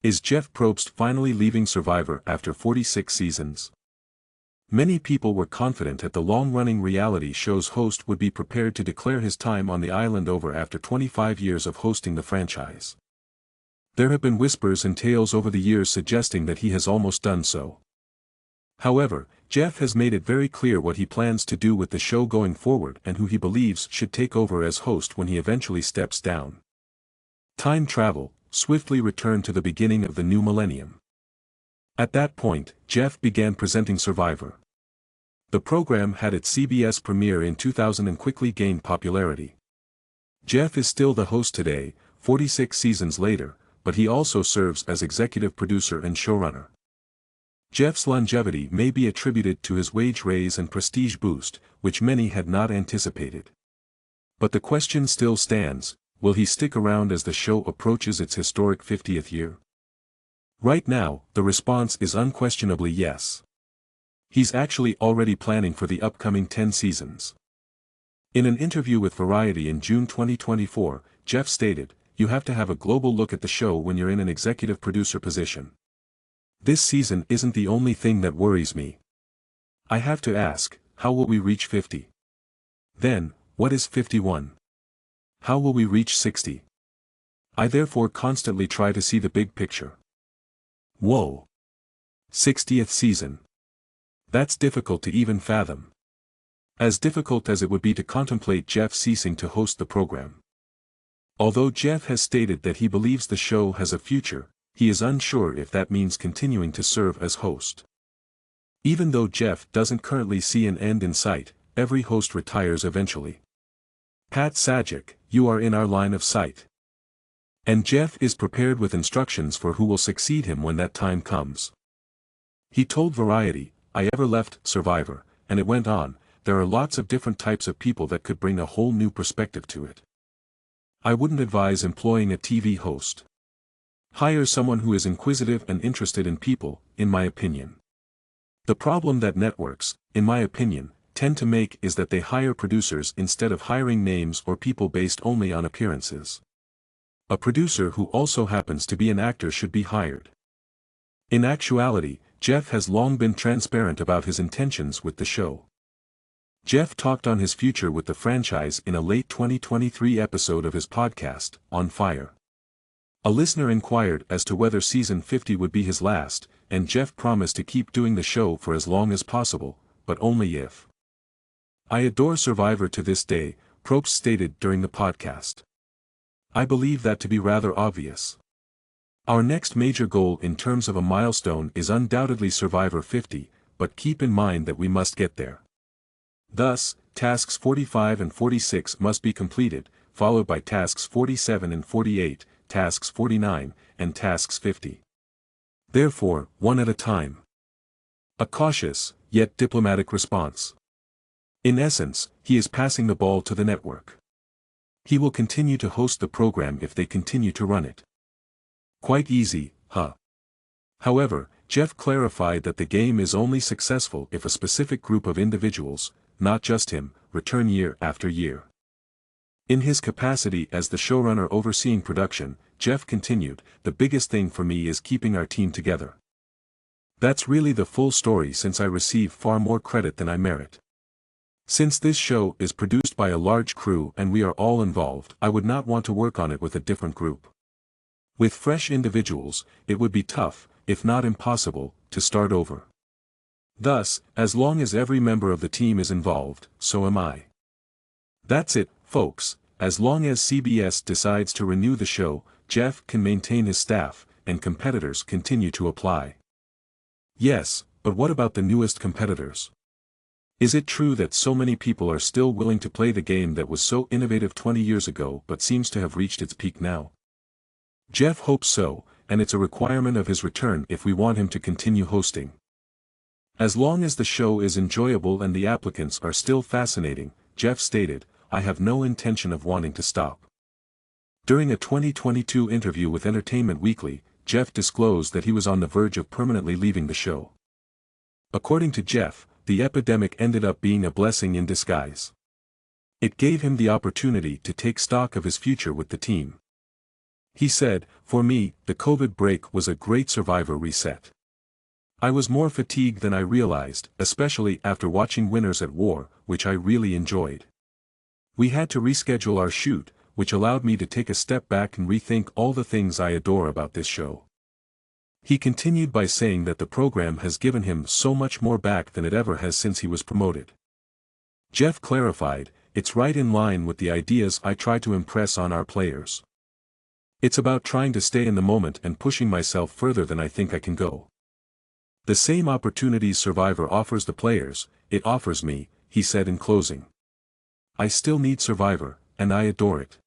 Is Jeff Probst finally leaving Survivor after 46 seasons? Many people were confident that the long-running reality show's host would be prepared to declare his time on the island over after 25 years of hosting the franchise. There have been whispers and tales over the years suggesting that he has almost done so. However, Jeff has made it very clear what he plans to do with the show going forward and who he believes should take over as host when he eventually steps down. Time travel, swiftly return to the beginning of the new millennium. At that point, Jeff began presenting Survivor. The program had its CBS premiere in 2000 and quickly gained popularity. Jeff is still the host today, 46 seasons later, but he also serves as executive producer and showrunner. Jeff's longevity may be attributed to his wage raise and prestige boost, which many had not anticipated. But the question still stands, will he stick around as the show approaches its historic 50th year? Right now, the response is unquestionably yes. He's actually already planning for the upcoming 10 seasons. In an interview with Variety in June 2024, Jeff stated, "You have to have a global look at the show when you're in an executive producer position. This season isn't the only thing that worries me. I have to ask, how will we reach 50? Then, what is 51? How will we reach 60? I therefore constantly try to see the big picture." Whoa! 60th season. That's difficult to even fathom. As difficult as it would be to contemplate Jeff ceasing to host the program. Although Jeff has stated that he believes the show has a future, he is unsure if that means continuing to serve as host. Even though Jeff doesn't currently see an end in sight, every host retires eventually. Pat Sajak, you are in our line of sight. And Jeff is prepared with instructions for who will succeed him when that time comes. He told Variety, "I ever left Survivor, and it went on, there are lots of different types of people that could bring a whole new perspective to it. I wouldn't advise employing a TV host. Hire someone who is inquisitive and interested in people, in my opinion. The problem that networks, in my opinion, tend to make is that they hire producers instead of hiring names or people based only on appearances. A producer who also happens to be an actor should be hired." In actuality, Jeff has long been transparent about his intentions with the show. Jeff talked on his future with the franchise in a late 2023 episode of his podcast, On Fire. A listener inquired as to whether season 50 would be his last, and Jeff promised to keep doing the show for as long as possible, but only if. "I adore Survivor to this day," Probst stated during the podcast. "I believe that to be rather obvious. Our next major goal in terms of a milestone is undoubtedly Survivor 50, but keep in mind that we must get there. Thus, tasks 45 and 46 must be completed, followed by tasks 47 and 48, tasks 49, and tasks 50. Therefore, one at a time." A cautious, yet diplomatic response. In essence, he is passing the ball to the network. He will continue to host the program if they continue to run it. Quite easy, huh? However, Jeff clarified that the game is only successful if a specific group of individuals, not just him, return year after year. In his capacity as the showrunner overseeing production, Jeff continued, "The biggest thing for me is keeping our team together. That's really the full story since I receive far more credit than I merit. Since this show is produced by a large crew and we are all involved, I would not want to work on it with a different group. With fresh individuals, it would be tough, if not impossible, to start over. Thus, as long as every member of the team is involved, so am I. That's it, folks. As long as CBS decides to renew the show, Jeff can maintain his staff, and competitors continue to apply." Yes, but what about the newest competitors? Is it true that so many people are still willing to play the game that was so innovative 20 years ago but seems to have reached its peak now? Jeff hopes so, and it's a requirement of his return if we want him to continue hosting. As long as the show is enjoyable and the applicants are still fascinating, Jeff stated, "I have no intention of wanting to stop." During a 2022 interview with Entertainment Weekly, Jeff disclosed that he was on the verge of permanently leaving the show. According to Jeff, the epidemic ended up being a blessing in disguise. It gave him the opportunity to take stock of his future with the team. He said, "For me, the COVID break was a great Survivor reset. I was more fatigued than I realized, especially after watching Winners at War, which I really enjoyed. We had to reschedule our shoot, which allowed me to take a step back and rethink all the things I adore about this show." He continued by saying that the program has given him so much more back than it ever has since he was promoted. Jeff clarified, "It's right in line with the ideas I try to impress on our players. It's about trying to stay in the moment and pushing myself further than I think I can go. The same opportunities Survivor offers the players, it offers me," he said in closing. "I still need Survivor, and I adore it."